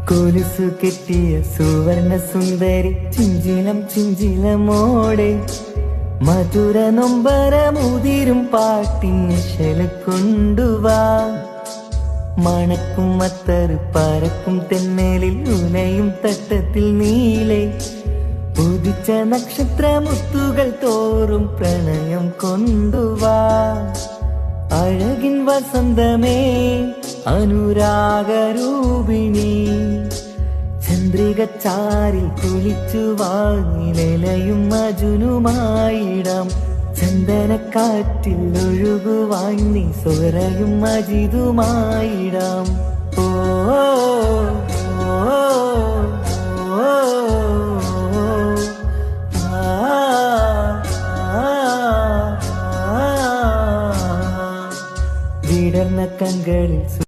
കൊലുസു കെട്ടിയ സുവർണ സുന്ദരി ചിഞ്ചിലം ചിഞ്ചിലമോടെ മധുര നൊമ്പരമുതിരും പാട്ടിനിശല കൊണ്ടുവാ. മണക്കും അത്തറ് പറക്കും തെന്നലിൽ ഉലയും തട്ടത്തിൽ നീലെ ഉദിച്ച നക്ഷത്രമുത്തുകൾ തോറും പ്രണയം കൊണ്ടുവാ. അഴകിൻ വസന്തമേ അനുരാഗരൂപിണി ചന്ദ്രിക ചാരിൽ കുളിച്ചു വാങ്ങിലയും മജുനുമായിടാം. ചന്ദനക്കാറ്റിൽ ഒഴുകുവാൻ നീ സ്വരയും മജിതുമായിടാം. ഓ വിടർന്ന കങ്കളിൽ